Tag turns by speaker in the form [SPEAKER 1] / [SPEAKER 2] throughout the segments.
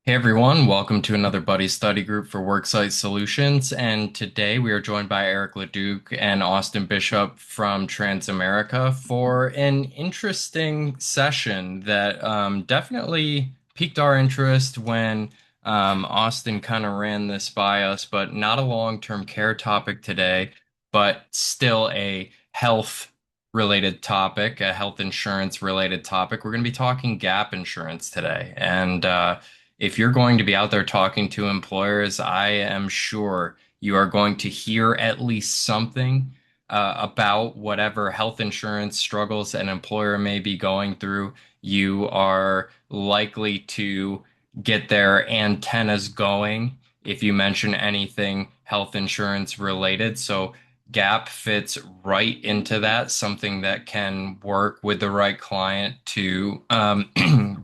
[SPEAKER 1] Hey everyone, welcome to another Buddy Study Group for Worksite Solutions. And today we are joined by Eric Leduc and Austin Bishop from Transamerica for an interesting session that definitely piqued our interest when Austin kind of ran this by us, but not a long-term care topic today, but still a health related topic, a health insurance related topic. We're going to be talking gap insurance today. And if you're going to be out there talking to employers, I am sure you are going to hear at least something about whatever health insurance struggles an employer may be going through. You are likely to get their antennas going if you mention anything health insurance related. So Gap fits right into that, something that can work with the right client to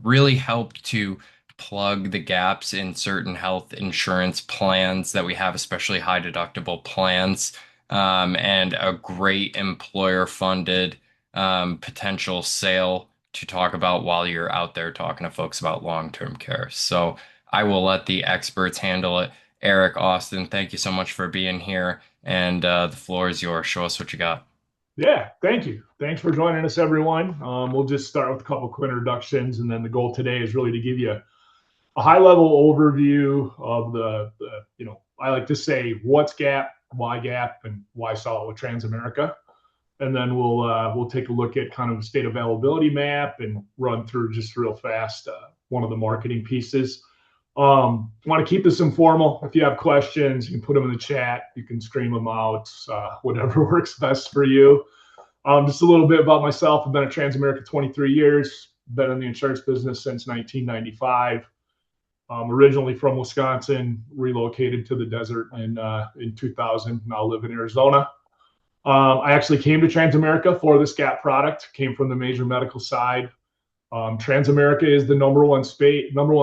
[SPEAKER 1] really help to plug the gaps in certain health insurance plans that we have, especially high deductible plans, and a great employer funded potential sale to talk about while you're out there talking to folks about long-term care. So I will let the experts handle it. Eric, Austin, thank you so much for being here, and the floor is yours. Show us what you got.
[SPEAKER 2] Yeah, thank you. Thanks for joining us, everyone. We'll just start with a couple quick introductions, and then the goal today is really to give you a high-level overview of I like to say what's Gap, why Gap, and why sell it with Transamerica. And then we'll take a look at kind of a state availability map and run through just real fast one of the marketing pieces. Want to keep this informal. If you have questions, you can put them in the chat. You can scream them out, whatever works best for you. Just a little bit about myself. I've been at Transamerica 23 years. Been in the insurance business since 1995. Originally from Wisconsin, relocated to the desert in 2000. Now live in Arizona. I actually came to Transamerica for this Gap product. Came from the major medical side. Transamerica is the number one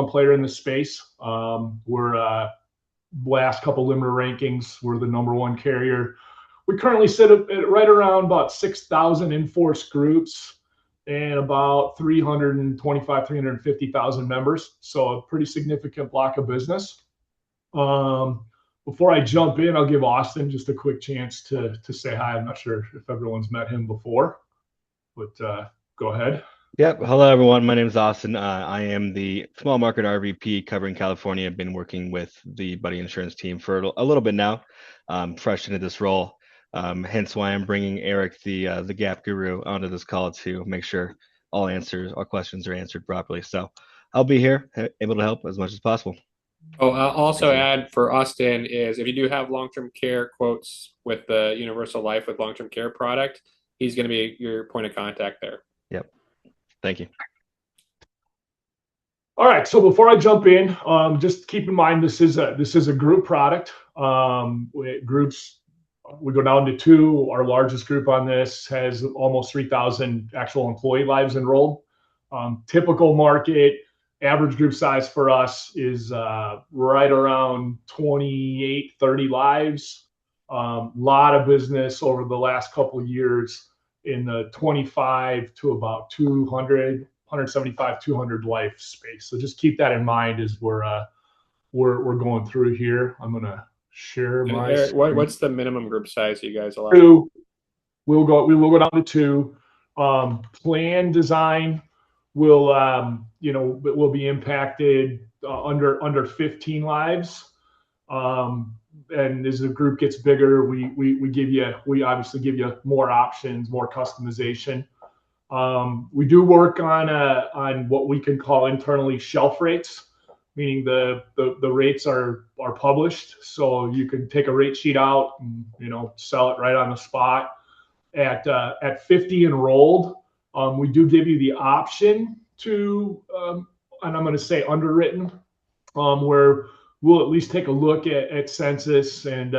[SPEAKER 2] player in this space. We're last couple limiter rankings. We're the number one carrier. We currently sit at right around about 6,000 in-force groups and about 325, 350,000 members. So a pretty significant block of business. Before I jump in, I'll give Austin just a quick chance to say hi. I'm not sure if everyone's met him before, but go ahead.
[SPEAKER 3] Yep. Hello, everyone. My name is Austin. I am the small market RVP covering California. I've been working with the Buddy Insurance team for a little bit now, fresh into this role. Hence why I'm bringing Eric, the Gap Guru, onto this call to make sure all questions are answered properly. So I'll be here, able to help as much as possible.
[SPEAKER 4] Oh, I'll
[SPEAKER 3] Thank
[SPEAKER 4] also
[SPEAKER 3] you.
[SPEAKER 4] add for Austin is if you do have long-term care quotes with the Universal Life with long-term care product, he's going to be your point of contact there.
[SPEAKER 3] Yep. Thank you.
[SPEAKER 2] All right. So before I jump in, just keep in mind this is a group product. Groups we go down to two. Our largest group on this has almost 3,000 actual employee lives enrolled. Typical market average group size for us is right around 28, 30 lives. Lot of business over the last couple of years in the 25 to about 200, 175, 200 life space. So just keep that in mind as we're going through here. I'm gonna share
[SPEAKER 4] And
[SPEAKER 2] my
[SPEAKER 4] Eric,
[SPEAKER 2] screen.
[SPEAKER 4] what's the minimum group size you guys allow?
[SPEAKER 2] Two. We will go down to two. Plan design will be impacted under 15 lives. And as the group gets bigger, we obviously give you more options, more customization. We do work on what we can call internally shelf rates, meaning the rates are published, so you can take a rate sheet out and sell it right on the spot. At 50 enrolled, we do give you the option to, and I'm going to say underwritten, where we'll at least take a look at census and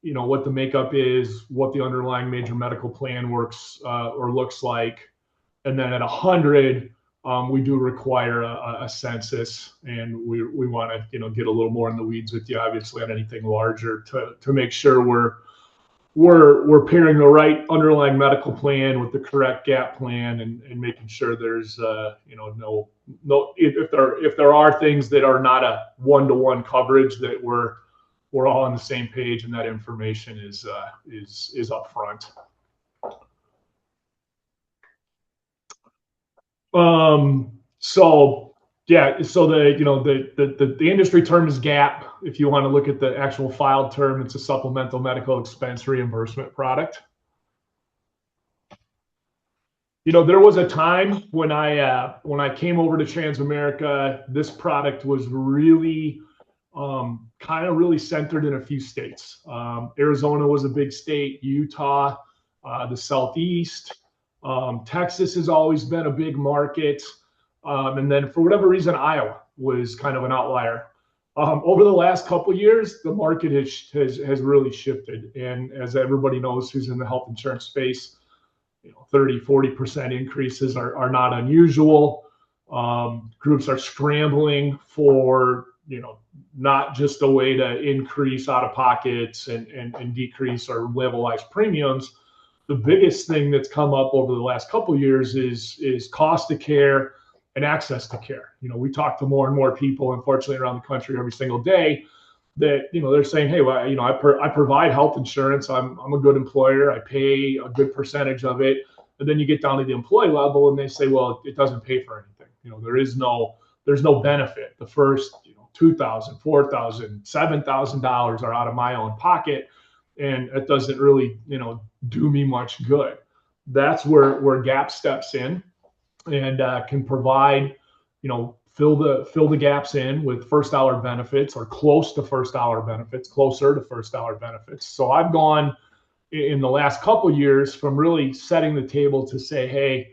[SPEAKER 2] what the makeup is, what the underlying major medical plan works or looks like, and then at 100, we do require a census, and we want to get a little more in the weeds with you, obviously, on anything larger to make sure we're pairing the right underlying medical plan with the correct gap plan and making sure there's no, if there are things that are not a one-to-one coverage, that we're all on the same page and that information is up front. So yeah, so the industry term is GAP. If you want to look at the actual filed term, it's a supplemental medical expense reimbursement product. There was a time when I came over to Transamerica, this product was really kind of really centered in a few states. Arizona was a big state, Utah, the Southeast, Texas has always been a big market. And then for whatever reason, Iowa was kind of an outlier. Over the last couple of years, the market has really shifted. And as everybody knows who's in the health insurance space, 30, 40% increases are not unusual. Groups are scrambling for, not just a way to increase out of pockets and decrease or levelize premiums. The biggest thing that's come up over the last couple of years is cost of care and access to care. We talk to more and more people, unfortunately, around the country every single day that, they're saying, hey, well, I provide health insurance. I'm a good employer. I pay a good percentage of it. But then you get down to the employee level and they say, well, it doesn't pay for anything. There's no benefit. The first, $2,000, $4,000, $7,000 are out of my own pocket. And it doesn't really, do me much good. That's where GAP steps in and can provide, fill the gaps in with first dollar benefits or close to first dollar benefits, closer to first dollar benefits. So I've gone in the last couple of years from really setting the table to say, hey,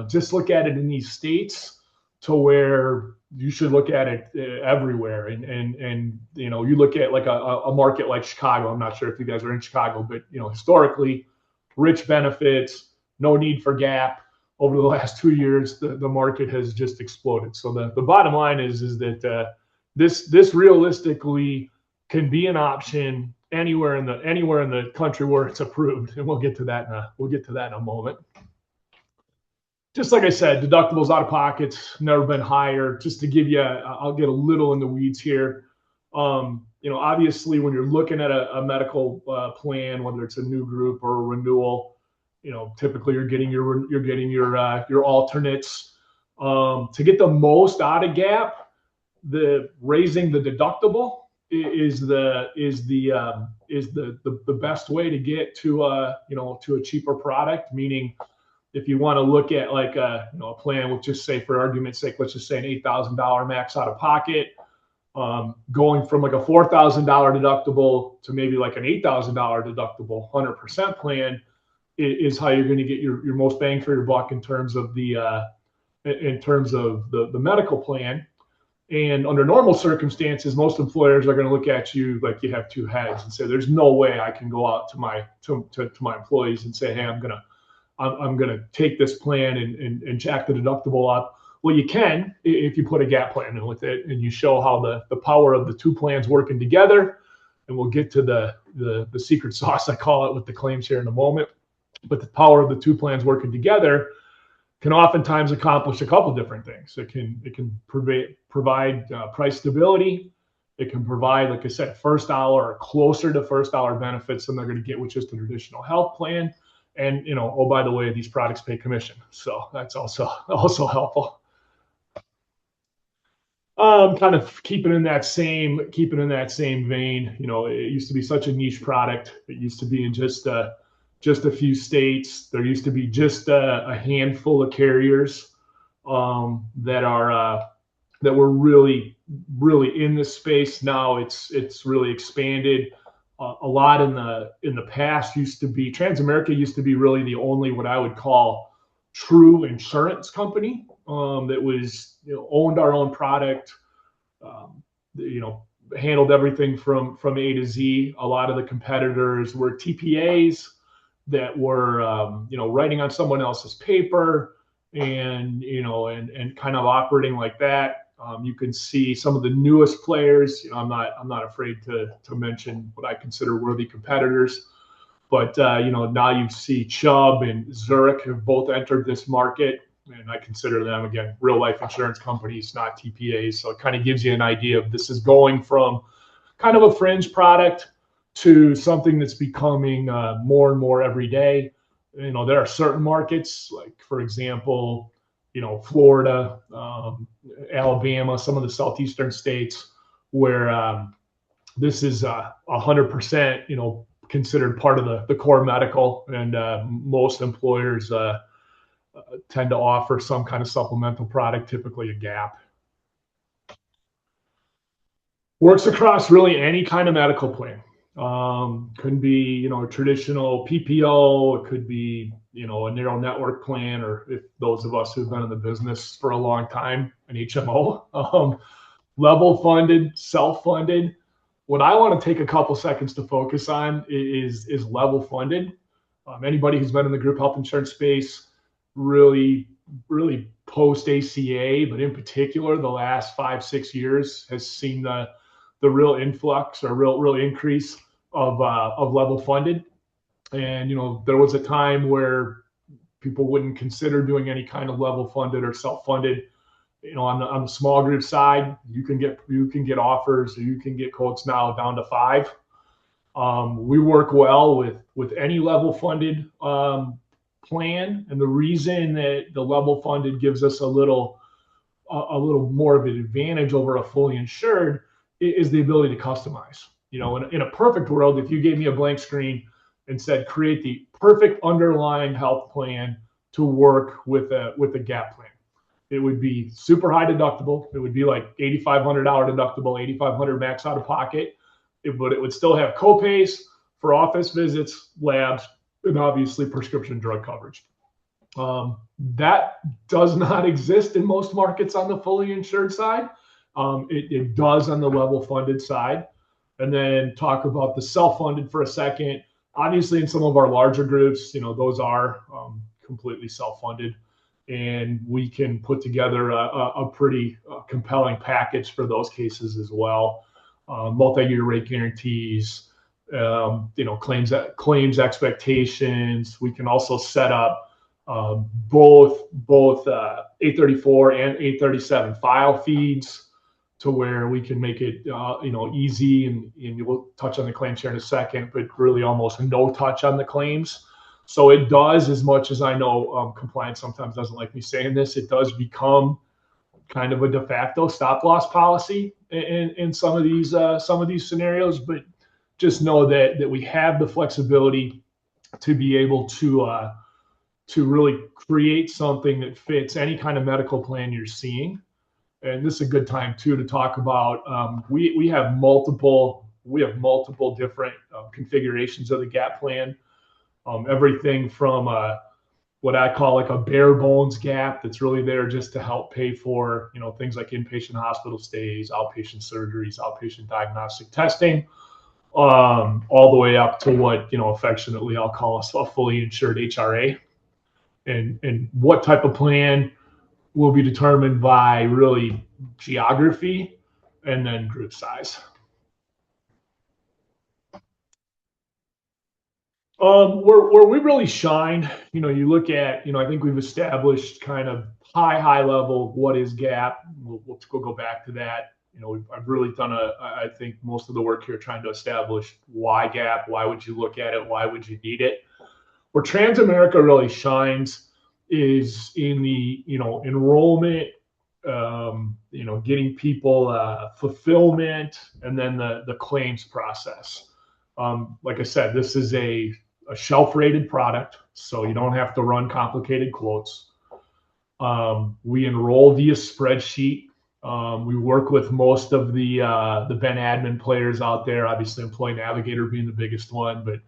[SPEAKER 2] just look at it in these states to where you should look at it everywhere. And you look at like a market like Chicago. I'm not sure if you guys are in Chicago, but historically, rich benefits, no need for GAP. Over the last 2 years, the market has just exploded. So the bottom line is that this realistically can be an option anywhere in the country where it's approved, and we'll get to that in a moment. Just like I said, deductibles out of pockets never been higher. Just to give you, I'll get a little in the weeds here. Obviously, when you're looking at a medical plan, whether it's a new group or a renewal, typically you're getting your alternates. To get the most out of GAP, raising the deductible is the best way to get to a cheaper product. Meaning, if you want to look at like a plan with, just say for argument's sake, let's just say an $8,000 max out of pocket, going from like a $4,000 deductible to maybe like an $8,000 deductible 100% plan is how you're going to get your most bang for your buck in terms of the medical plan. And under normal circumstances, most employers are going to look at you like you have two heads and say, there's no way I can go out to my employees and say, hey, I'm gonna take this plan and jack the deductible up. Well, you can if you put a GAP plan in with it and you show how the power of the two plans working together. And we'll get to the secret sauce, I call it, with the claims here in a moment. But the power of the two plans working together can oftentimes accomplish a couple different things. It can provide price stability. It can provide, like I said, first dollar or closer to first dollar benefits than they're going to get with just a traditional health plan. And oh, by the way, these products pay commission, so that's also helpful. Kind of keeping in that same vein. It used to be such a niche product. It used to be in just a few states. There used to be just a handful of carriers that were really in this space. Now it's really expanded. A lot in the past used to be, Transamerica used to be really the only what I would call true insurance company that was owned our own product, handled everything from A to Z. A lot of the competitors were TPAs that were writing on someone else's paper and kind of operating like that. You can see some of the newest players. I'm not afraid to mention what I consider worthy competitors, but now you see Chubb and Zurich have both entered this market. and I consider them, again, real life insurance companies, not TPAs. So it kind of gives you an idea of this is going from kind of a fringe product to something that's becoming more and more every day. There are certain markets, like for example, Florida, Alabama, some of the southeastern states, where this is 100%, considered part of the core medical, and most employers tend to offer some kind of supplemental product, typically a gap. Works across really any kind of medical plan. Could be, a traditional PPO. It could be, a narrow network plan, or if those of us who've been in the business for a long time, an HMO. Level funded, self-funded. What I want to take a couple seconds to focus on is level funded. Anybody who's been in the group health insurance space, really post ACA, but in particular the last 5-6 years, has seen the real influx or real increase of level funded. And there was a time where people wouldn't consider doing any kind of level funded or self-funded. On the small group side, you can get offers, or you can get quotes now down to 5. We work well with any level funded plan, and the reason that the level funded gives us a little more of an advantage over a fully insured is the ability to customize. In a perfect world, if you gave me a blank screen and said create the perfect underlying health plan to work with a gap plan, it would be super high deductible. It would be like $8,500 deductible, $8,500 max out of pocket. But it would still have copays for office visits, labs, and obviously prescription drug coverage. That does not exist in most markets on the fully insured side. It does on the level funded side. And then talk about the self-funded for a second. Obviously, in some of our larger groups, those are completely self-funded. And we can put together a pretty compelling package for those cases as well. Multi-year rate guarantees, claims expectations. We can also set up both 834 and 837 file feeds to where we can make it easy, and we'll touch on the claim share in a second, but really almost no touch on the claims. So it does, as much as I know compliance sometimes doesn't like me saying this, it does become kind of a de facto stop loss policy in some of these scenarios. But just know that we have the flexibility to be able to really create something that fits any kind of medical plan you're seeing. And this is a good time too to talk about. We have multiple different configurations of the gap plan. Everything from what I call like a bare bones gap that's really there just to help pay for things like inpatient hospital stays, outpatient surgeries, outpatient diagnostic testing, all the way up to what affectionately I'll call a fully insured HRA. And what type of plan will be determined by really geography and then group size. Where we really shine, you look at, I think we've established kind of high level what is gap. We'll go back to that. I've really done I think most of the work here trying to establish why gap, why would you look at it, why would you need it. Where Transamerica really shines is in the enrollment, getting people fulfillment, and then the claims process. Like I said, this is a shelf-rated product, so you don't have to run complicated quotes. We enroll via spreadsheet. We work with most of the Ben admin players out there. Obviously, Employee Navigator being the biggest one, but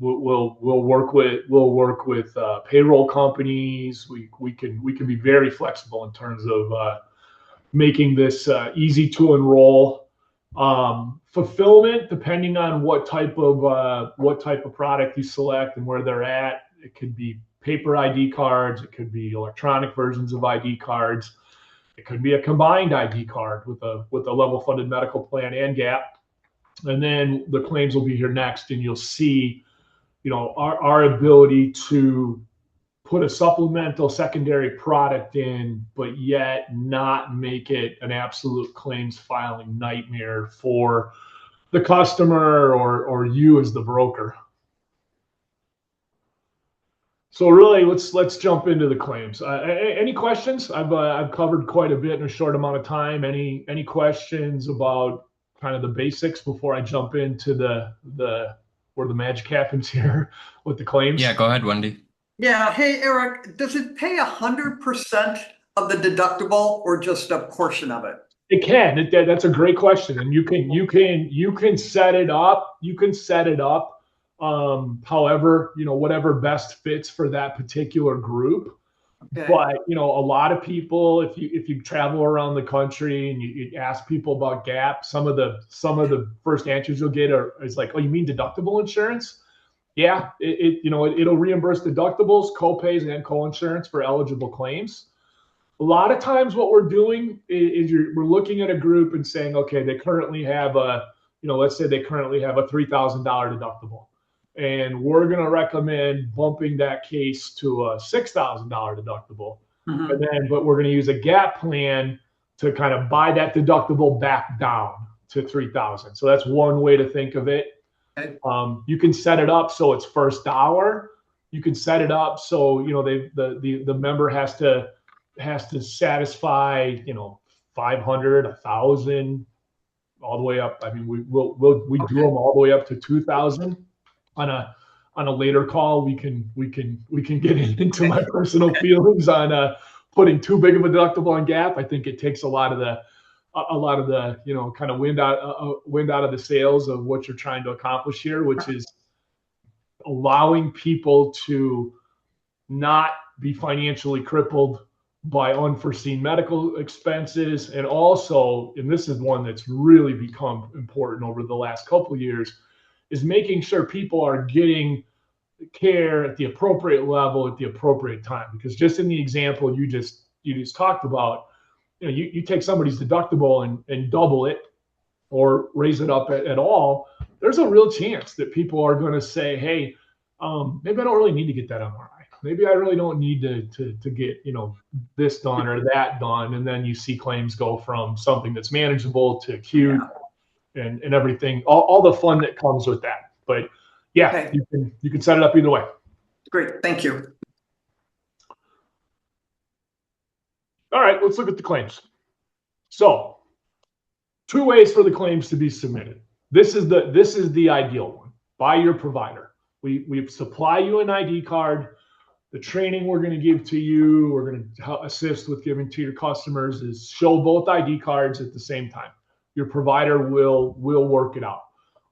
[SPEAKER 2] we'll work with payroll companies. We can be very flexible in terms of making this easy to enroll. Fulfillment, depending on what type of product you select and where they're at, it could be paper ID cards, it could be electronic versions of ID cards, it could be a combined ID card with a level funded medical plan and gap. And then the claims will be here next, and you'll see our ability to put a supplemental secondary product in, but yet not make it an absolute claims filing nightmare for the customer or you as the broker. So really, let's jump into the claims. Any questions? I've covered quite a bit in a short amount of time. Any questions about kind of the basics before I jump into the where the magic happens here with the claims?
[SPEAKER 1] Yeah, go ahead, Wendy.
[SPEAKER 5] Yeah. Hey, Eric, does it pay 100% of the deductible or just a portion of it?
[SPEAKER 2] It can. That's a great question, and you can set it up. You can set it up. However, whatever best fits for that particular group.
[SPEAKER 5] Okay.
[SPEAKER 2] But a lot of people, if you travel around the country and you ask people about GAP, some of the first answers you'll get is like, "Oh, you mean deductible insurance?" Yeah, it'll reimburse deductibles, co-pays, and co-insurance for eligible claims. A lot of times what we're doing is we're looking at a group and saying, okay, they currently have let's say they currently have a $3,000 deductible. And we're going to recommend bumping that case to a $6,000 deductible.
[SPEAKER 5] Mm-hmm.
[SPEAKER 2] But we're going to use a GAP plan to kind of buy that deductible back down to $3,000. So that's one way to think of it.
[SPEAKER 5] Okay.
[SPEAKER 2] You can set it up so it's first dollar. You can set it up so the member has to satisfy 500, 1,000, all the way up. I mean, we do them all the way up to 2,000. On a later call, we can get into my personal feelings on putting too big of a deductible on GAP. I think it takes a lot of the kind of wind out of the sails of what you're trying to accomplish here, which is allowing people to not be financially crippled by unforeseen medical expenses. And also, and this is one that's really become important over the last couple of years, is making sure people are getting care at the appropriate level at the appropriate time. Because just in the example you just talked about, you take somebody's deductible and double it or raise it up at all, there's a real chance that people are going to say, hey, maybe I don't really need to get that MRI. Maybe I really don't need to get this done or that done. And then you see claims go from something that's manageable to acute. Yeah. And everything, all the fun that comes with that. But yeah, okay. You can set it up either way.
[SPEAKER 5] Great, thank you.
[SPEAKER 2] All right, let's look at the claims. So, 2 ways for the claims to be submitted. This is the ideal one. By your provider. We supply you an ID card. The training we're going to give to you, we're going to assist with giving to your customers, is show both ID cards at the same time. Your provider will work it out.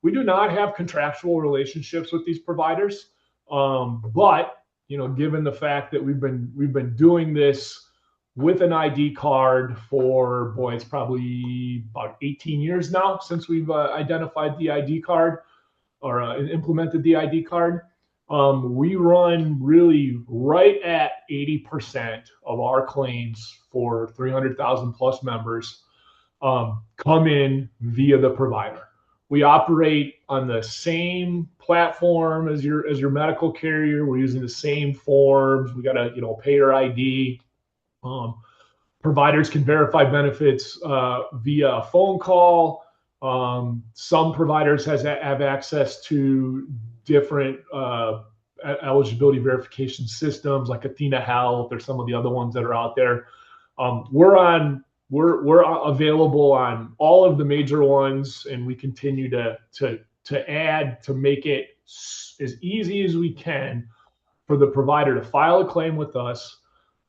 [SPEAKER 2] We do not have contractual relationships with these providers, but given the fact that we've been doing this with an ID card for, it's probably about 18 years now since we've identified the ID card or implemented the ID card. We run really right at 80% of our claims for 300,000 plus members come in via the provider. We operate on the same platform as your medical carrier. We're using the same forms. We got a payer ID. Providers can verify benefits via a phone call. Some providers have access to different eligibility verification systems like Athena Health or some of the other ones that are out there. We're available on all of the major ones, and we continue to add to make it as easy as we can for the provider to file a claim with us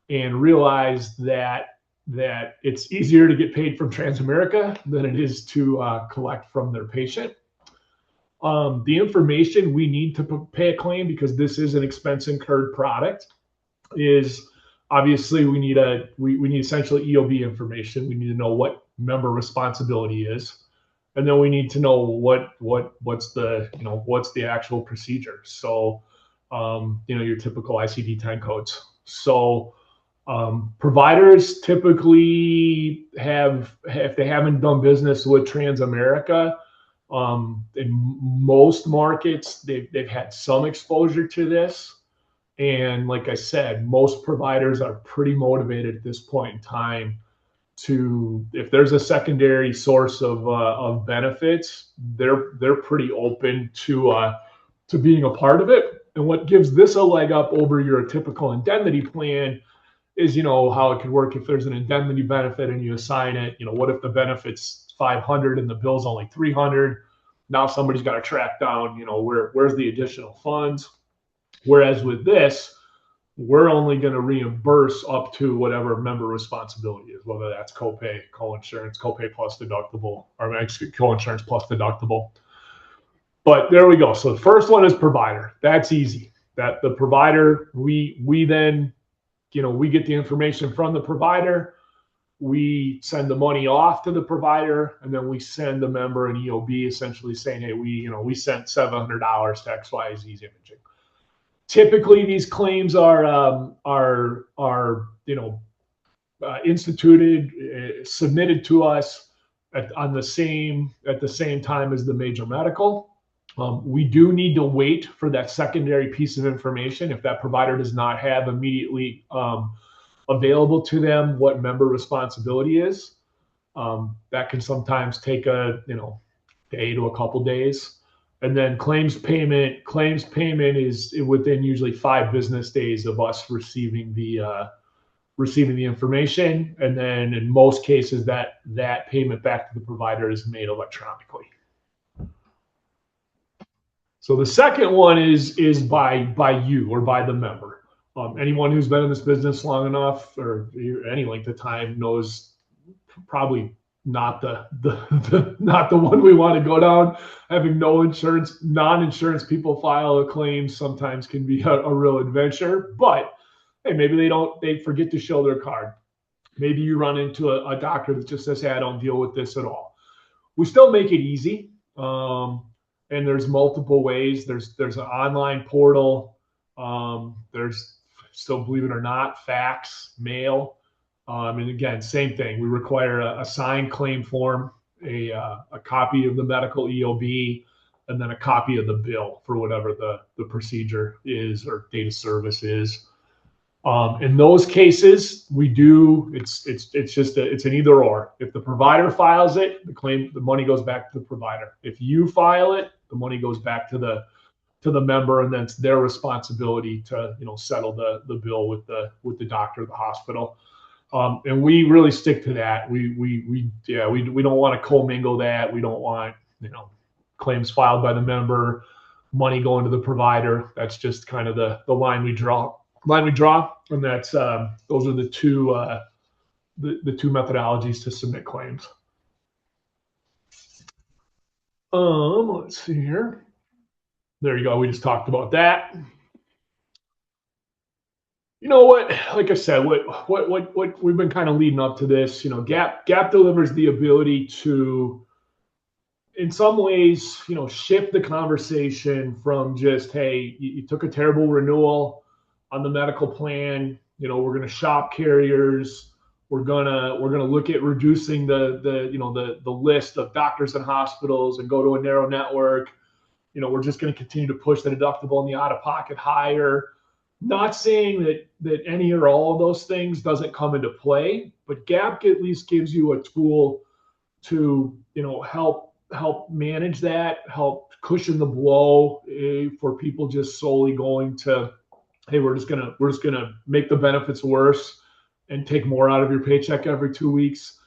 [SPEAKER 2] and realize that it's easier to get paid from Transamerica than it is to collect from their patient. The information we need to pay a claim, because this is an expense incurred product, is obviously we need essentially EOB information. We need to know what member responsibility is, and then we need to know what's the actual procedure. So your typical ICD-10 codes. So providers typically if they haven't done business with Transamerica, in most markets they've had some exposure to this. And like I said, most providers are pretty motivated at this point in time to, if there's a secondary source of benefits, they're pretty open to being a part of it. And what gives this a leg up over your typical indemnity plan is, how it could work if there's an indemnity benefit and you assign it. What if the benefit's 500 and the bill's only 300? Now somebody's got to track down, where's the additional funds? Whereas with this, we're only going to reimburse up to whatever member responsibility is, whether that's copay, co-insurance, copay plus deductible, or actually co-insurance plus deductible. But there we go. So the first one is provider. That's easy. That the provider, we then, we get the information from the provider, we send the money off to the provider, and then we send the member an EOB essentially saying, hey, we sent $700 to XYZ's imaging. Typically, these claims are instituted, submitted to us at the same time as the major medical. We do need to wait for that secondary piece of information if that provider does not have immediately available to them what member responsibility is. That can sometimes take a day to a couple days. And then claims payment is within usually 5 business days of us receiving the information. And then in most cases that payment back to the provider is made electronically. So the second one is by you or by the member. Anyone who's been in this business long enough or any length of time knows probably not the one we want to go down. Having no insurance, non-insurance people file a claim sometimes can be a real adventure. But hey, maybe they forget to show their card. Maybe you run into a doctor that just says, hey, I don't deal with this at all. We still make it easy. And there's multiple ways. There's an online portal. There's still, believe it or not, fax, mail. And again, same thing. We require a signed claim form, a copy of the medical EOB, and then a copy of the bill for whatever the procedure is or date of service is. In those cases, it's an either or. If the provider files it, the money goes back to the provider. If you file it, the money goes back to the member, and then it's their responsibility to settle the bill with the doctor or the hospital. And we really stick to that. We don't want to commingle that. We don't want claims filed by the member, money going to the provider. That's just kind of the line we draw. And that's those are the two methodologies to submit claims. Let's see here. There you go. We just talked about that. Like I said, what we've been kind of leading up to this, Gap delivers the ability to, in some ways, shift the conversation from just, hey, you took a terrible renewal on the medical plan. We're going to shop carriers. We're gonna look at reducing the list of doctors and hospitals and go to a narrow network. We're just going to continue to push the deductible and the out-of-pocket higher. Not saying that any or all of those things doesn't come into play, but Gap at least gives you a tool to help manage that, help cushion the blow for people just solely going to, hey, we're just gonna make the benefits worse and take more out of your paycheck every 2 weeks.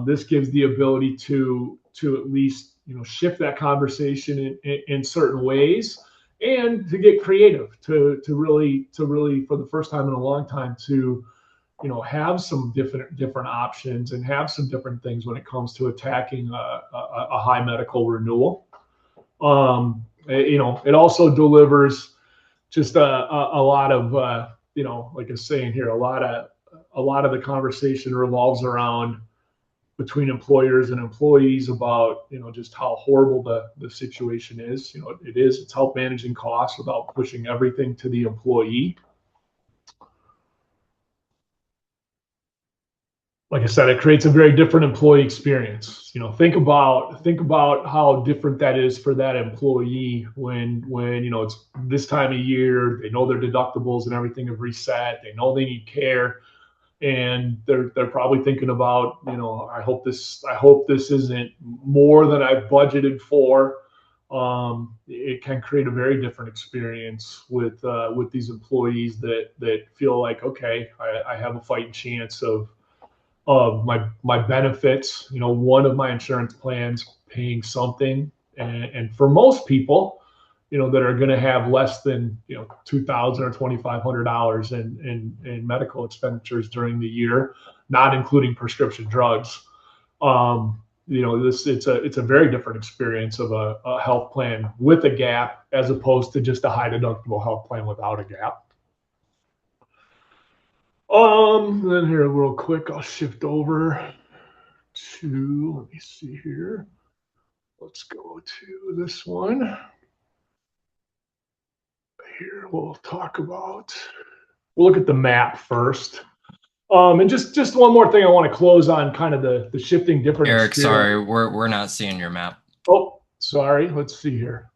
[SPEAKER 2] This gives the ability to at least shift that conversation in certain ways, and to get creative, to really for the first time in a long time to have some different options and have some different things when it comes to attacking a high medical renewal. It also delivers just a lot of like I was saying here, a lot of the conversation revolves around between employers and employees about just how horrible the situation is. It's help managing costs without pushing everything to the employee. like I said, it creates a very different employee experience. You know, think about how different that is for that employee when you know it's this time of year. They know their deductibles and everything have reset. They know they need care, and they're probably thinking about, you know, I hope this isn't more than I've budgeted for. It can create a very different experience with these employees that feel like, okay, I have a fighting chance of my benefits. You know, one of my insurance plans paying something, and for most people, you know, that are going to have less than, you know, $2,000 or $2,500 in medical expenditures during the year, not including prescription drugs. You know, it's a very different experience of a health plan with a gap as opposed to just a high deductible health plan without a gap. Then here real quick, I'll shift over to, let me see here. Let's go to this one. Here we'll look at the map first. And just one more thing I want to close on, kind of the shifting different
[SPEAKER 1] Eric,
[SPEAKER 2] experience.
[SPEAKER 1] sorry, we're not seeing your map.
[SPEAKER 2] Oh, sorry. Let's see here.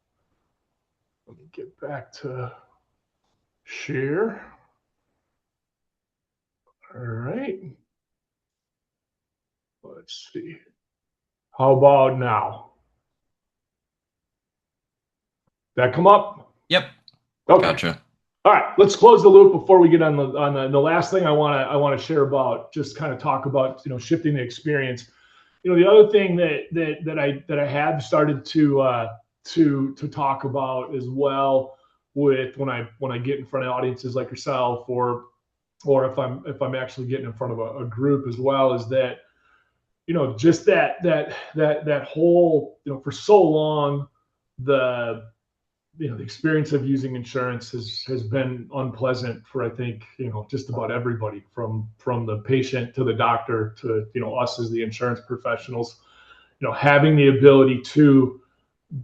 [SPEAKER 2] Let me get back to share. All right. Let's see. How about now? That come up?
[SPEAKER 1] Yep.
[SPEAKER 2] Okay.
[SPEAKER 1] Gotcha.
[SPEAKER 2] All right, let's close the loop before we get on the last thing I want to share about, just kind of talk about, you know, shifting the experience. You know, the other thing that I have started to talk about as well, with when I get in front of audiences like yourself, or if I'm actually getting in front of a group as well, is that, you know, just that whole, you know, for so long, the experience of using insurance has been unpleasant for, I think, you know, just about everybody, from the patient to the doctor to, you know, us as the insurance professionals. You know, having the ability to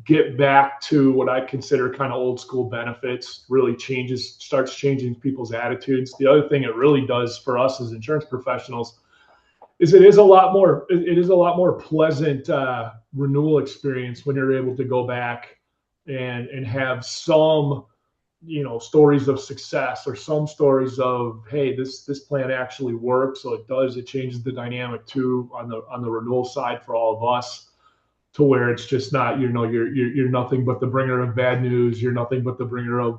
[SPEAKER 2] get back to what I consider kind of old school benefits really starts changing people's attitudes. The other thing it really does for us as insurance professionals is it is a lot more pleasant renewal experience when you're able to go back and have some, you know, stories of success, or some stories of, hey, this plan actually works. So it changes the dynamic too on the renewal side for all of us, to where it's just not, you know, you're nothing but the bringer of bad news. You're nothing but the bringer of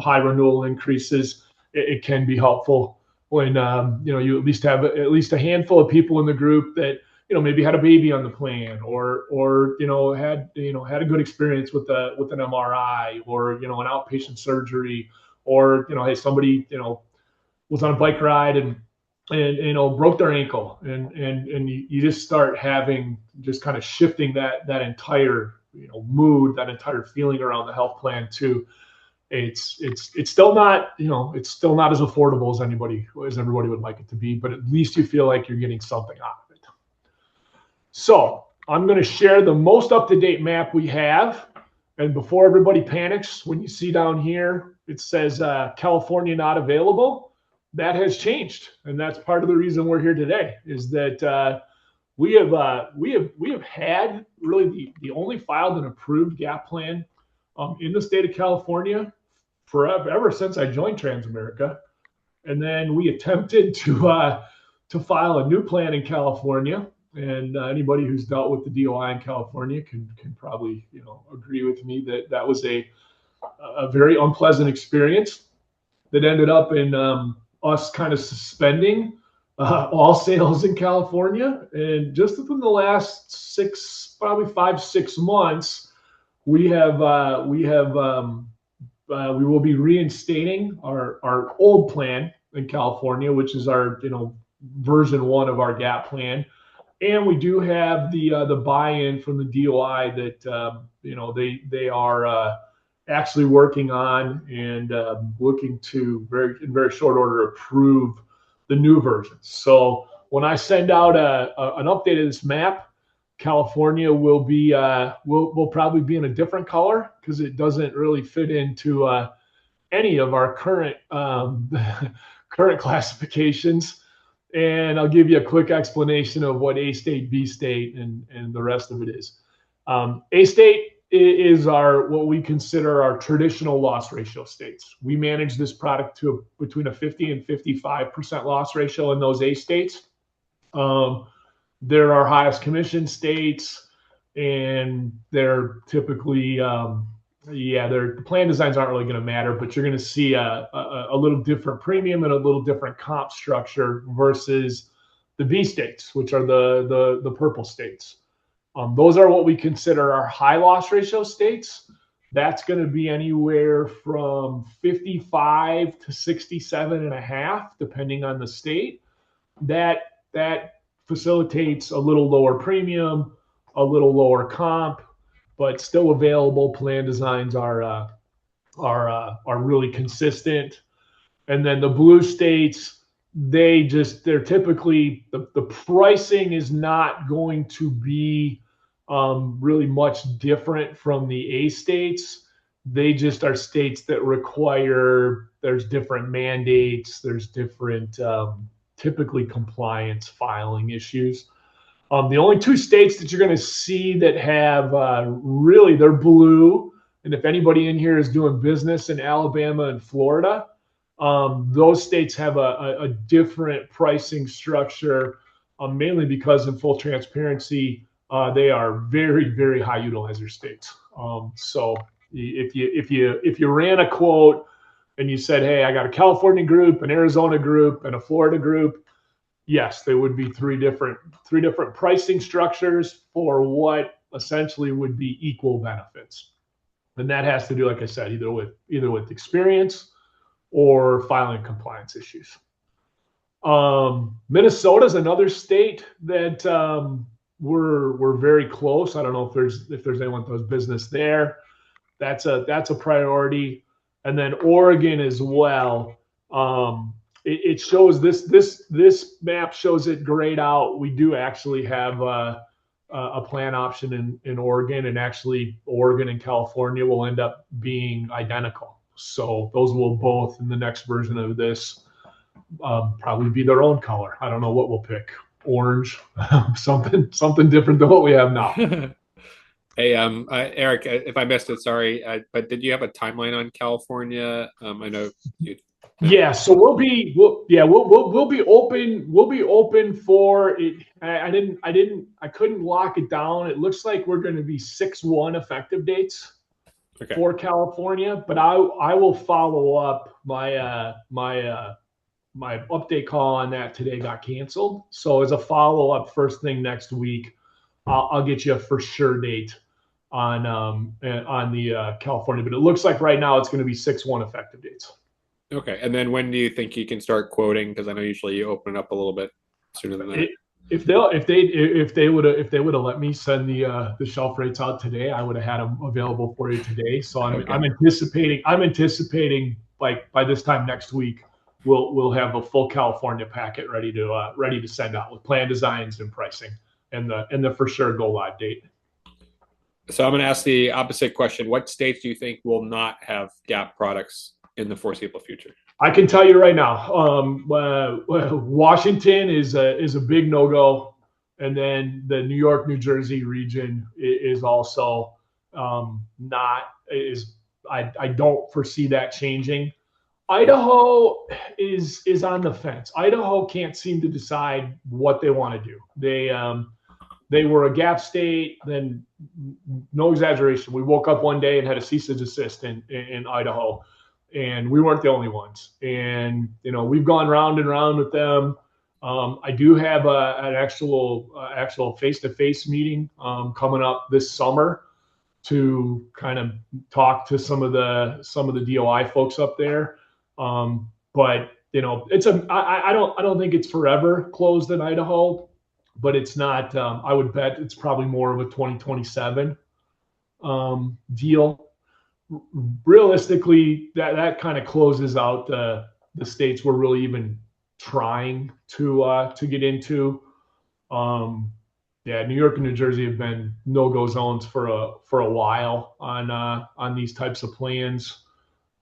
[SPEAKER 2] high renewal increases. It can be helpful when you know, you at least have at least a handful of people in the group that, you know, maybe had a baby on the plan, or you know, had a good experience with an MRI, or, you know, an outpatient surgery, or, you know, hey, somebody, you know, was on a bike ride and you know, broke their ankle, and you just start having, just kind of shifting that entire, you know, mood, that entire feeling around the health plan to, it's still not, you know, it's still not as affordable as everybody would like it to be, but at least you feel like you're getting something out of it. So I'm going to share the most up-to-date map we have. And before everybody panics, when you see down here, it says California not available. That has changed. And that's part of the reason we're here today, is that we have had really the only filed and approved gap plan in the state of California forever, ever since I joined Transamerica. And then we attempted to file a new plan in California. And anybody who's dealt with the DOI in California can probably, you know, agree with me that was a very unpleasant experience that ended up in us kind of suspending all sales in California. And just within the last probably 5-6 months, we will be reinstating our old plan in California, which is our, you know, version 1 of our gap plan. And we do have the buy-in from the DOI that you know, they are actually working on and looking to in very short order approve the new versions. So when I send out an update of this map, California will probably be in a different color, because it doesn't really fit into any of our current current classifications. And I'll give you a quick explanation of what A state, B state, and the rest of it is. A state is what we consider our traditional loss ratio states. We manage this product to between a 50 and 55% loss ratio in those A states. They're our highest commission states, and they're typically, the plan designs aren't really going to matter, but you're going to see a little different premium and a little different comp structure versus the B states, which are the purple states. Those are what we consider our high loss ratio states. That's going to be anywhere from 55 to 67 and a half, depending on the state. That facilitates a little lower premium, a little lower comp, but still available. Plan designs are really consistent. And then the blue states, they're typically the pricing is not going to be really much different from the A states. They just are states that there's different mandates, there's different typically compliance filing issues. The only two states that you're going to see that have really, they're blue. And if anybody in here is doing business in Alabama and Florida, those states have a different pricing structure, mainly because in full transparency, they are very, very high utilizer states. So if you ran a quote and you said, hey, I got a California group, an Arizona group, and a Florida group, yes, there would be three different pricing structures for what essentially would be equal benefits. And that has to do, like I said, either with experience or filing compliance issues. Minnesota is another state that we're very close. I don't know if there's anyone that does business there. That's a priority. And then Oregon as well. It shows this map shows it grayed out. We do actually have a plan option in Oregon, and actually Oregon and California will end up being identical. So those will both, in the next version of this, probably be their own color. I don't know what we'll pick. Orange, something different than what we have now.
[SPEAKER 4] Hey, Eric, if I missed it, sorry, but did you have a timeline on California? I know you.
[SPEAKER 2] Yeah, so we'll be open. We'll be open for it. I couldn't lock it down. It looks like we're going to be 6/1 effective dates for California, but I will follow up. My update call on that today got canceled. So as a follow up, first thing next week, I'll get you a for sure date on the California. But it looks like right now it's going to be 6/1 effective dates.
[SPEAKER 4] Okay, and then when do you think you can start quoting? Because I know usually you open it up a little bit sooner than that.
[SPEAKER 2] If they would have let me send the shelf rates out today, I would have had them available for you today. So I'm anticipating like by this time next week we'll have a full California packet ready to send out with plan designs and pricing and the for sure go live date.
[SPEAKER 4] So I'm going to ask the opposite question. What states do you think will not have GAP products in the foreseeable future?
[SPEAKER 2] I can tell you right now, Washington is a big no-go, and then the New York, New Jersey region is also not. I don't foresee that changing. Idaho is on the fence. Idaho can't seem to decide what they want to do. They were a GAP state. Then, no exaggeration, we woke up one day and had a cease and desist in Idaho. And we weren't the only ones. And, we've gone round and round with them. I do have an actual face-to-face meeting coming up this summer to kind of talk to some of the DOI folks up there. But I don't think it's forever closed in Idaho, but it's not. I would bet it's probably more of a 2027 deal. Realistically, that kind of closes out the states we're really even trying to get into. New York and New Jersey have been no-go zones for a while on these types of plans.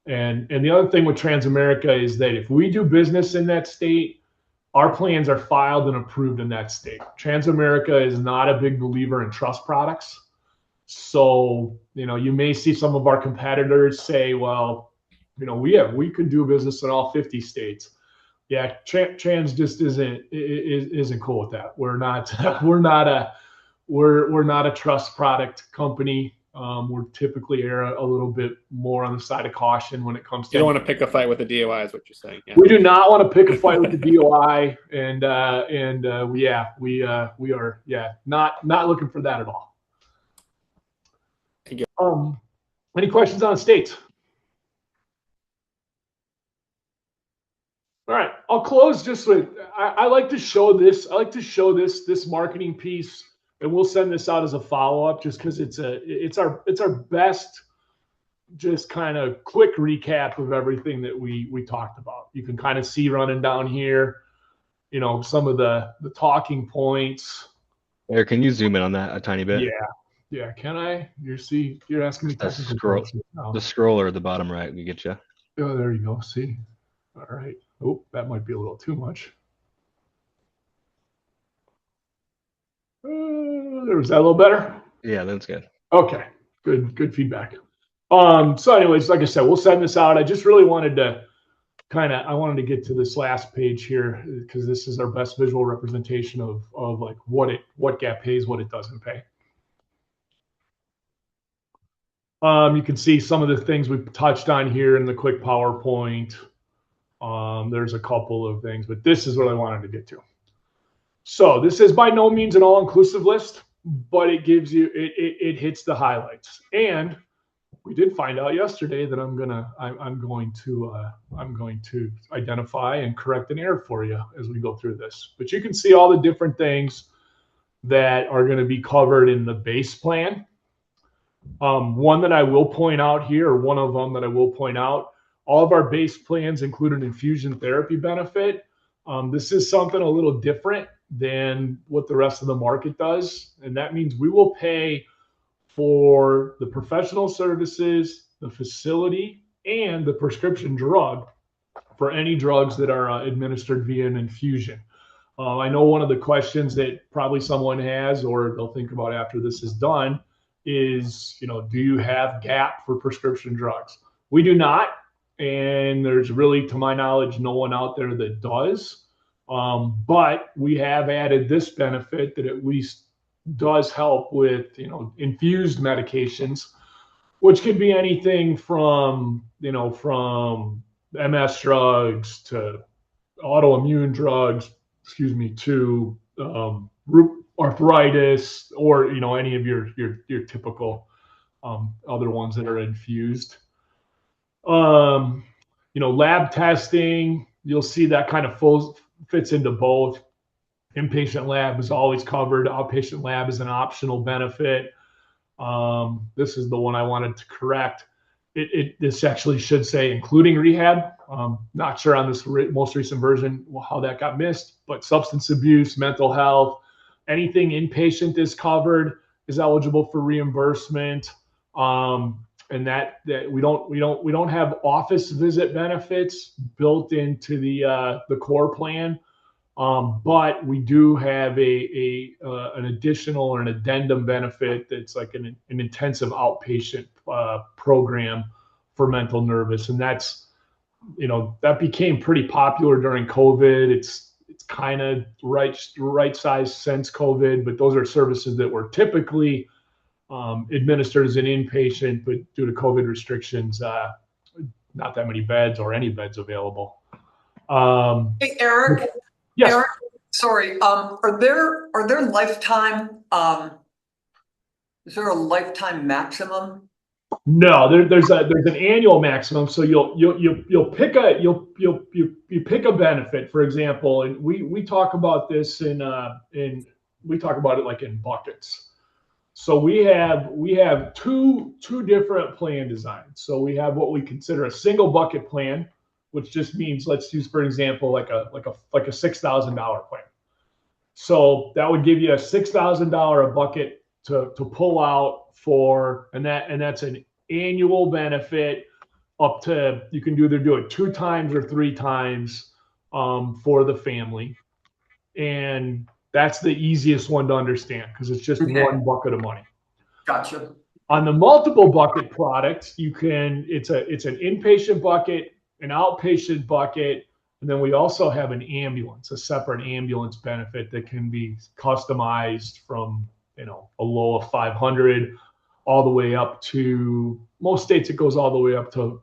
[SPEAKER 2] And the other thing with Transamerica is that if we do business in that state, our plans are filed and approved in that state. Transamerica is not a big believer in trust products. So, you may see some of our competitors say, well, we could do business in all 50 states. Yeah, Trans just isn't cool with that. We're not we're not a trust product company. We're typically err a little bit more on the side of caution when it comes to.
[SPEAKER 4] You don't want to pick a fight with the DOI, is what you're saying. Yeah.
[SPEAKER 2] We do not want to pick a fight with the DOI, and we are not looking for that at all. Any questions on the states? All right, I'll close just with I like to show this. I like to show this marketing piece, and we'll send this out as a follow-up just because it's our best, just kind of quick recap of everything that we talked about. You can kind of see running down here, some of the talking points.
[SPEAKER 3] Eric, can you zoom in on that a tiny bit?
[SPEAKER 2] Yeah. Can I? You're asking me technical questions now.
[SPEAKER 3] The scroller at the bottom right, we get you.
[SPEAKER 2] Oh, there you go. See. All right. Oh, that might be a little too much. Was that a little better?
[SPEAKER 3] Yeah, that's good.
[SPEAKER 2] Okay. Good feedback. So anyways, like I said, we'll send this out. I just really wanted to I wanted to get to this last page here because this is our best visual representation of like what gap pays, what it doesn't pay. You can see some of the things we've touched on here in the quick PowerPoint. There's a couple of things, but this is what I wanted to get to. So this is by no means an all-inclusive list, but it gives you it hits the highlights. And we did find out yesterday that I'm going to identify and correct an error for you as we go through this. But you can see all the different things that are going to be covered in the base plan. One that I will point out here, or one of them that I will point out, all of our base plans include an infusion therapy benefit. This is something a little different than what the rest of the market does. And that means we will pay for the professional services, the facility, and the prescription drug for any drugs that are administered via an infusion. I know one of the questions that probably someone has, or they'll think about after this is done, is, do you have gap for prescription drugs? We do not. And there's really, to my knowledge, no one out there that does. But we have added this benefit that at least does help with, infused medications, which could be anything from MS drugs to autoimmune drugs, to arthritis, or any of your typical other ones that are infused. Lab testing, you'll see that kind of fits into both. Inpatient lab is always covered. Outpatient lab is an optional benefit. This is the one I wanted to correct. This actually should say including rehab. Not sure on this most recent version how that got missed, but substance abuse, mental health, anything inpatient is covered, is eligible for reimbursement. And that we don't have office visit benefits built into the core plan, but we do have an additional or an addendum benefit that's like an intensive outpatient program for mental nervous, and that's that became pretty popular during COVID. It's kind of right size since COVID, but those are services that were typically administered as an inpatient, but due to COVID restrictions, not that many beds or any beds available.
[SPEAKER 5] Hey, Eric.
[SPEAKER 2] Yes.
[SPEAKER 5] Eric, sorry. Are there lifetime? Is there a lifetime maximum?
[SPEAKER 2] No, there's an annual maximum. So you'll pick a benefit, for example, and we talk about this we talk about it like in buckets. So we have two different plan designs. So we have what we consider a single bucket plan, which just means, let's use for example like a $6,000 plan. So that would give you a $6,000 a bucket to pull out for, and that's an annual benefit up to, you can either do it 2 times or 3 times for the family. and that's the easiest one to understand because it's just
[SPEAKER 5] Okay.
[SPEAKER 2] one bucket of money.
[SPEAKER 5] Gotcha.
[SPEAKER 2] On the multiple bucket products, it's an inpatient bucket, an outpatient bucket, and then we also have an ambulance, a separate ambulance benefit that can be customized from a low of 500 all the way up to most states it goes all the way up to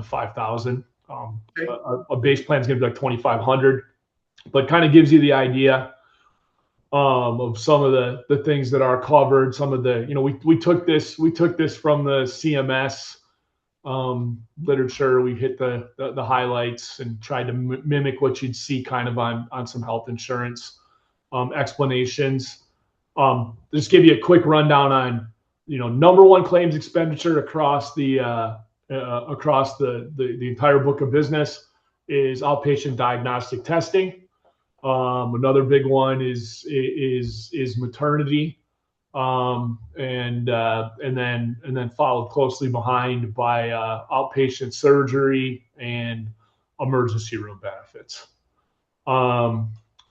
[SPEAKER 2] 5,000.
[SPEAKER 5] Okay.
[SPEAKER 2] A base plan is going to be like 2,500, but kind of gives you the idea of some of the things that are covered. Some of the we took this from the CMS literature. We hit the highlights and tried to mimic what you'd see kind of on some health insurance explanations. Just give you a quick rundown on number one claims expenditure across the entire book of business is outpatient diagnostic testing. Another big one is maternity, and then followed closely behind by outpatient surgery and emergency room benefits.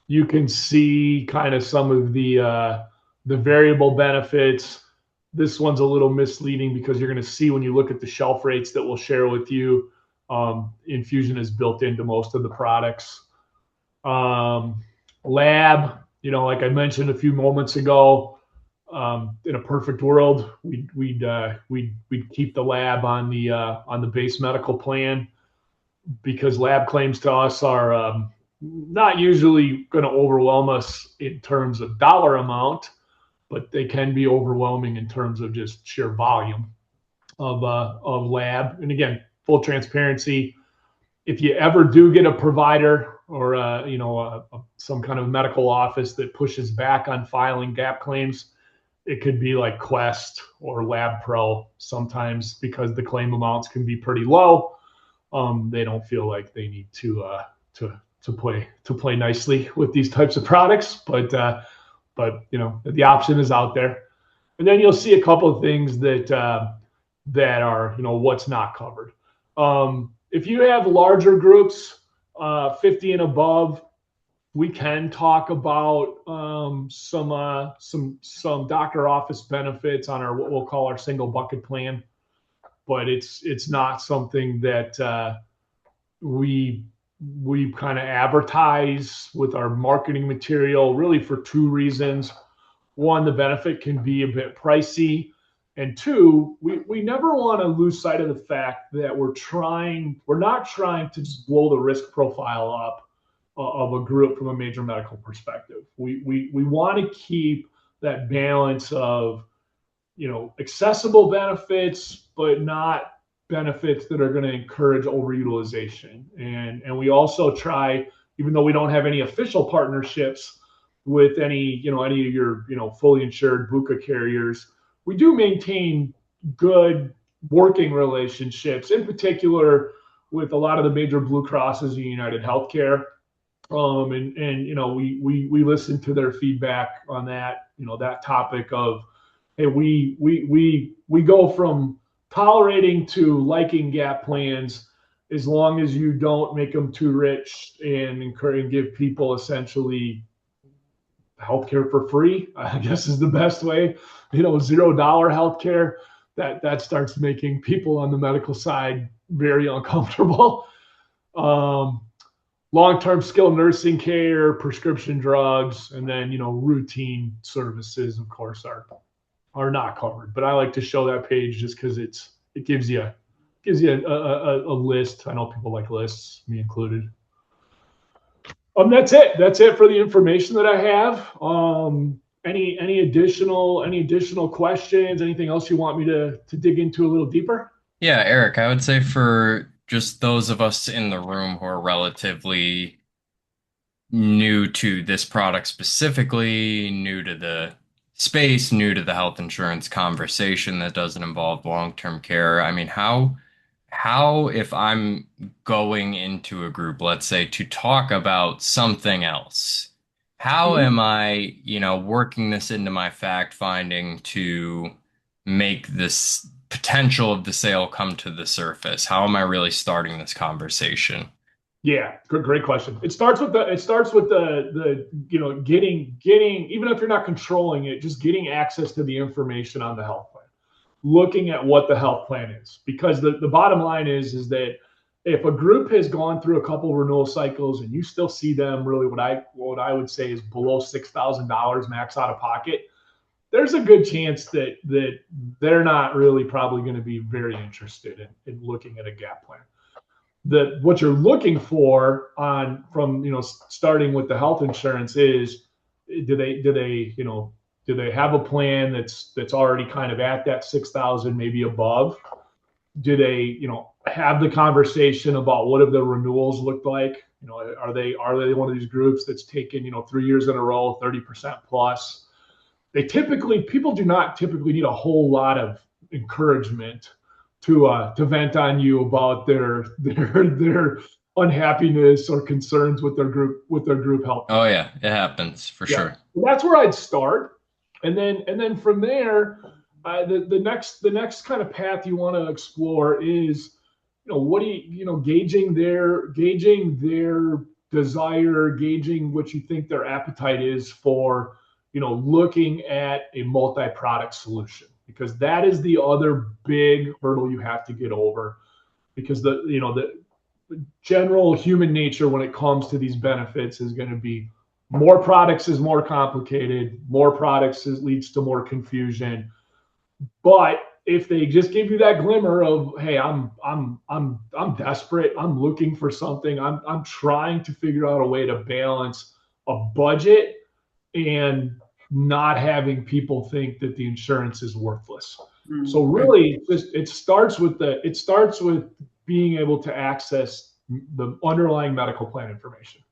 [SPEAKER 2] You can see kind of some of the variable benefits. This one's a little misleading because you're going to see when you look at the shelf rates that we'll share with you, infusion is built into most of the products. Lab, like I mentioned a few moments ago, in a perfect world, we'd keep the lab on the base medical plan because lab claims to us are not usually going to overwhelm us in terms of dollar amount, but they can be overwhelming in terms of just sheer volume of lab. And again, full transparency. If you ever do get a provider or some kind of medical office that pushes back on filing gap claims, it could be like Quest or Lab Pro sometimes because the claim amounts can be pretty low. They don't feel like they need to play nicely with these types of products, but the option is out there. And then you'll see a couple of things that are what's not covered. If you have larger groups, 50 and above, we can talk about some doctor office benefits on our what we'll call our single bucket plan, but it's not something that we kind of advertise with our marketing material, really for two reasons. One, the benefit can be a bit pricey. And two, we never want to lose sight of the fact that we're not trying to just blow the risk profile up of a group from a major medical perspective. We want to keep that balance of, accessible benefits, but not benefits that are going to encourage overutilization. And we also try, even though we don't have any official partnerships with any of your, fully insured BUCA carriers, we do maintain good working relationships, in particular with a lot of the major Blue Crosses and United Healthcare. We listen to their feedback on that, that topic of, hey, we go from tolerating to liking gap plans as long as you don't make them too rich and encourage and give people essentially healthcare for free, I guess is the best way. $0 healthcare, that starts making people on the medical side very uncomfortable. Long-term skilled nursing care, prescription drugs, and then routine services, of course, are not covered. But I like to show that page just because it gives you a list. I know people like lists, me included. That's it. That's it for the information that I have. Any additional questions? Anything else you want me to dig into a little deeper?
[SPEAKER 1] Yeah, Eric, I would say for just those of us in the room who are relatively new to this product specifically, new to the space, new to the health insurance conversation that doesn't involve long-term care. I mean, how if I'm going into a group, let's say, to talk about something else, how am I, working this into my fact finding to make this potential of the sale come to the surface? How am I really starting this conversation?
[SPEAKER 2] Yeah, great question. It starts with the getting even if you're not controlling it, just getting access to the information on the health plan, looking at what the health plan is, because the bottom line is that if a group has gone through a couple renewal cycles and you still see them really what I would say is below $6,000 max out of pocket, there's a good chance that they're not really probably going to be very interested in looking at a gap plan. What you're looking for on from starting with the health insurance is do they have a plan that's already kind of at that 6,000 maybe above? Do they have the conversation about what have the renewals looked like? Are they one of these groups that's taken 3 years in a row 30% plus? People do not typically need a whole lot of encouragement to vent on you about their unhappiness or concerns with their group health
[SPEAKER 1] Oh
[SPEAKER 2] plan.
[SPEAKER 1] yeah, it happens for
[SPEAKER 2] Yeah,
[SPEAKER 1] sure.
[SPEAKER 2] so that's where I'd start, and then from there, the next kind of path you want to explore is what do gauging their desire, gauging what you think their appetite is for looking at a multi-product solution, because that is the other big hurdle you have to get over, because the general human nature when it comes to these benefits is going to be more products is more complicated, more products leads to more confusion. But if they just give you that glimmer of, hey, I'm desperate, I'm looking for something, I'm trying to figure out a way to balance a budget and not having people think that the insurance is worthless. So really, it starts with being able to access the underlying medical plan information.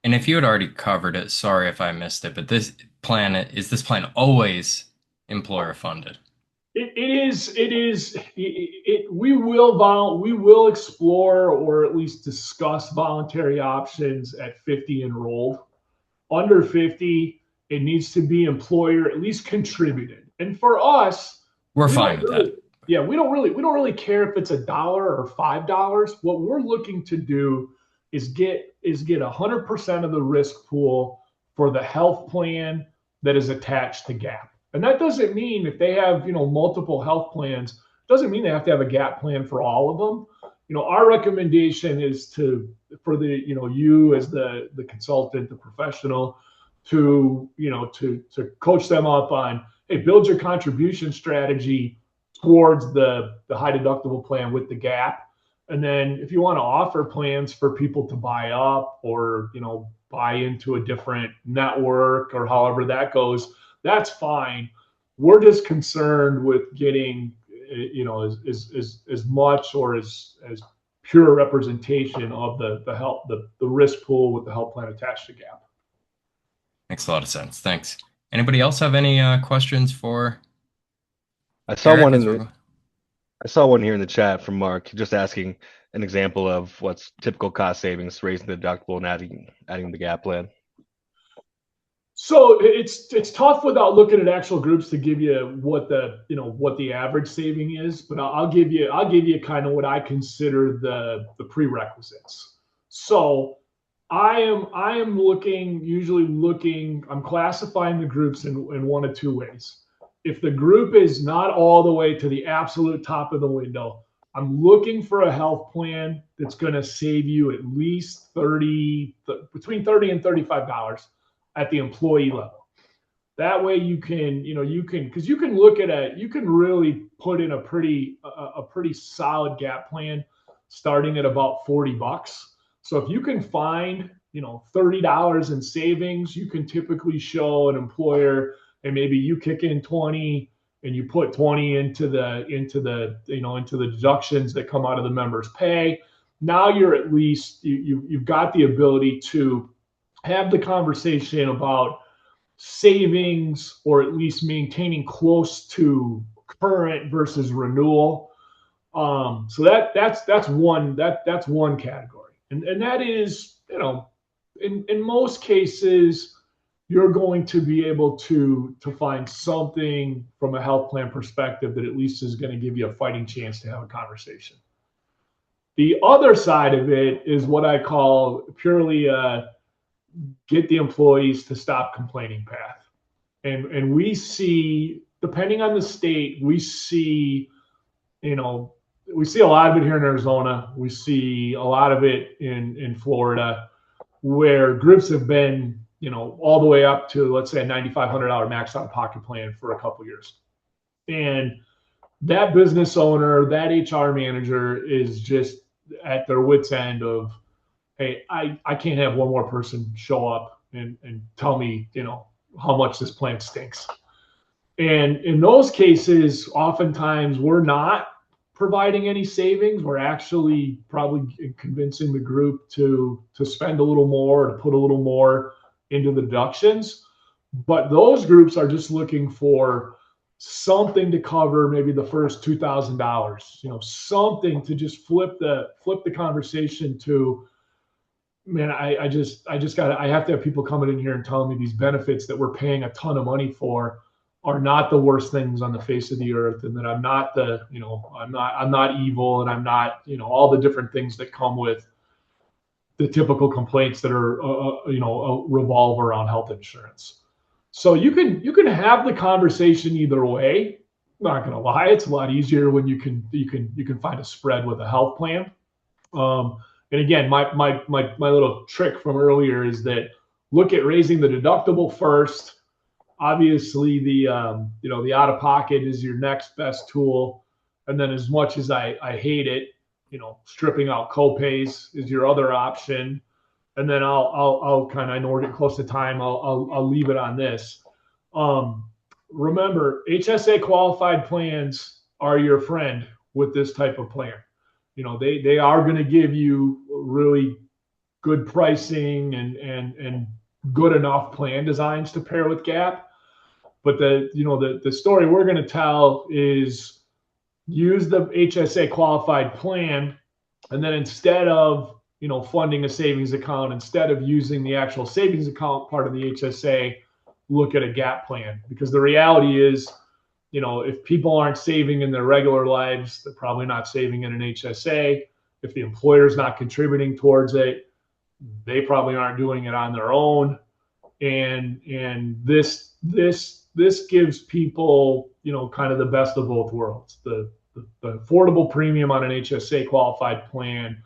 [SPEAKER 1] And if you had already covered it, sorry if I missed it, but this plan always employer funded?
[SPEAKER 2] We will explore or at least discuss voluntary options at 50 enrolled. Under 50, it needs to be employer at least contributed. And for us,
[SPEAKER 1] We're
[SPEAKER 2] we
[SPEAKER 1] fine
[SPEAKER 2] don't
[SPEAKER 1] with
[SPEAKER 2] really,
[SPEAKER 1] that.
[SPEAKER 2] yeah, we don't really care if it's $1 or $5. What we're looking to do is get 100% of the risk pool for the health plan that is attached to GAP. And that doesn't mean if they have multiple health plans, doesn't mean they have to have a GAP plan for all of them. Our recommendation is for you as the consultant, the professional, to coach them up on, hey, build your contribution strategy towards the high deductible plan with the GAP. And then if you want to offer plans for people to buy up or buy into a different network or however that goes, that's fine. We're just concerned with getting as much or as pure representation of the risk pool with the health plan attached to GAP.
[SPEAKER 1] Makes a lot of sense. Thanks. Anybody else have any questions for
[SPEAKER 3] I saw
[SPEAKER 1] Eric
[SPEAKER 3] one
[SPEAKER 1] as we're
[SPEAKER 3] I saw one here in the chat from Mark, just asking an example of what's typical cost savings, raising the deductible and adding the gap plan.
[SPEAKER 2] So it's tough without looking at actual groups to give you what the average saving is, but I'll give you kind of what I consider the prerequisites. So I'm classifying the groups in one of two ways. If the group is not all the way to the absolute top of the window, I'm looking for a health plan that's going to save you at least between $30 and $35 at the employee level. That way you can really put in a pretty solid gap plan starting at about $40. So if you can find $30 in savings, you can typically show an employer, and maybe you kick in 20 and you put 20 into the deductions that come out of the member's pay. Now you're at least you've got the ability to have the conversation about savings or at least maintaining close to current versus renewal. So that's one category, and that is in most cases you're going to be able to find something from a health plan perspective that at least is going to give you a fighting chance to have a conversation. The other side of it is what I call purely get the employees to stop complaining path. And we see, depending on the state, we see, you know, we see a lot of it here in Arizona. We see a lot of it in Florida, where groups have been, all the way up to, let's say, a $9,500 max out of pocket plan for a couple of years. And that business owner, that HR manager is just at their wits' end of, hey, I can't have one more person show up and tell me, how much this plant stinks. And in those cases, oftentimes we're not providing any savings. We're actually probably convincing the group to spend a little more, to put a little more into the deductions. But those groups are just looking for something to cover maybe the first $2,000, something to just flip the conversation to, man, I have to have people coming in here and telling me these benefits that we're paying a ton of money for are not the worst things on the face of the earth, and that I'm not I'm not evil, and I'm not, all the different things that come with the typical complaints that are, revolve around health insurance. So you can have the conversation either way. I'm not going to lie, it's a lot easier when you can find a spread with a health plan. And again, my little trick from earlier is that look at raising the deductible first. Obviously, the out of pocket is your next best tool, and then as much as I hate it, stripping out copays is your other option. And then I'll kind of, I know we're getting close to time. I'll leave it on this. Remember, HSA qualified plans are your friend with this type of plan. They are going to give you really good pricing and good enough plan designs to pair with GAP. But the story we're going to tell is use the HSA qualified plan, and then instead of funding a savings account, instead of using the actual savings account part of the HSA, look at a GAP plan. Because the reality is, if people aren't saving in their regular lives, they're probably not saving in an HSA. If the employer's not contributing towards it, they probably aren't doing it on their own. And this gives people, kind of the best of both worlds. The affordable premium on an HSA qualified plan,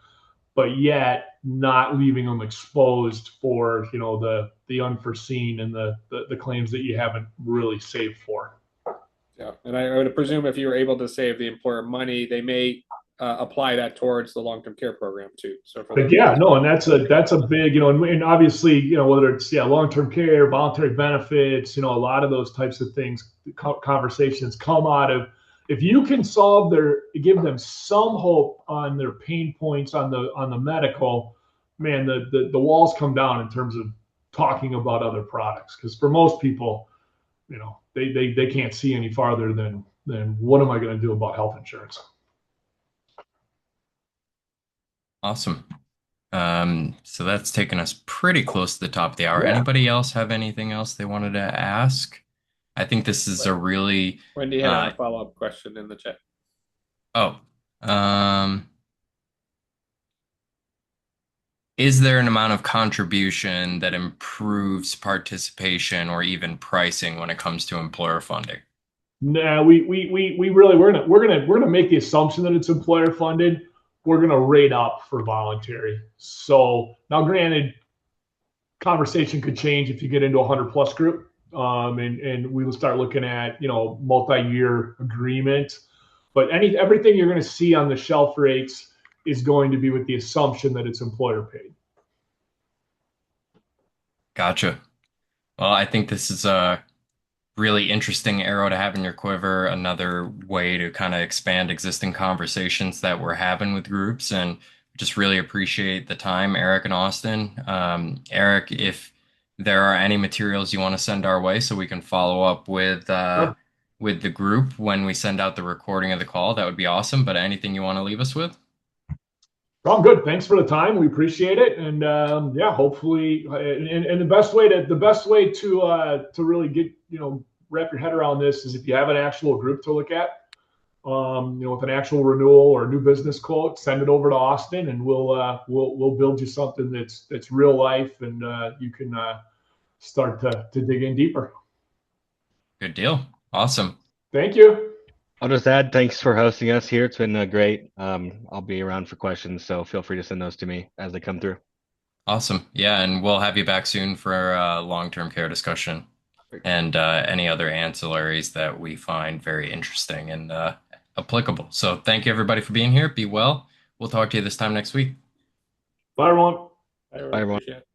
[SPEAKER 2] but yet not leaving them exposed for, the unforeseen and the claims that you haven't really saved for.
[SPEAKER 4] Yeah, and I would presume if you were able to save the employer money, they may apply that towards the long-term care program too. So for
[SPEAKER 2] and that's a big, and obviously, whether it's long-term care, voluntary benefits, a lot of those types of things, conversations come out of, if you can give them some hope on their pain points on the medical, man, the walls come down in terms of talking about other products. Because for most people, they can't see any farther than what am I going to do about health insurance?
[SPEAKER 1] Awesome. So that's taken us pretty close to the top of the hour.
[SPEAKER 2] Yeah.
[SPEAKER 1] Anybody else have anything else they wanted to ask? I think this is a really
[SPEAKER 4] Wendy had a follow-up question in the chat.
[SPEAKER 1] Is there an amount of contribution that improves participation or even pricing when it comes to employer funding?
[SPEAKER 2] No, we're gonna make the assumption that it's employer funded. We're gonna rate up for voluntary. So now, granted, conversation could change if you get into a 100+ group, and we will start looking at multi-year agreement. But everything you're going to see on the shelf rates is going to be with the assumption that it's employer paid.
[SPEAKER 1] Gotcha. Well, I think this is a really interesting arrow to have in your quiver, another way to kind of expand existing conversations that we're having with groups, and just really appreciate the time, Eric and Austin. Eric, if there are any materials you want to send our way so we can follow up with the group when we send out the recording of the call, that would be awesome. But anything you want to leave us with?
[SPEAKER 2] I'm good. Thanks for the time. We appreciate it. And hopefully, and the best way to really get, wrap your head around this is if you have an actual group to look at. with an actual renewal or new business quote, send it over to Austin, and we'll build you something that's real life, and you can start to dig in deeper.
[SPEAKER 1] Good deal. Awesome.
[SPEAKER 2] Thank you.
[SPEAKER 3] I'll just add, thanks for hosting us here. It's been great. I'll be around for questions, so feel free to send those to me as they come through.
[SPEAKER 1] Awesome. Yeah, and we'll have you back soon for a long-term care discussion and any other ancillaries that we find very interesting and applicable. So thank you everybody for being here. Be well. We'll talk to you this time next week.
[SPEAKER 2] Bye, everyone.
[SPEAKER 4] Bye, everyone.
[SPEAKER 3] Bye, everyone.
[SPEAKER 4] Appreciate it.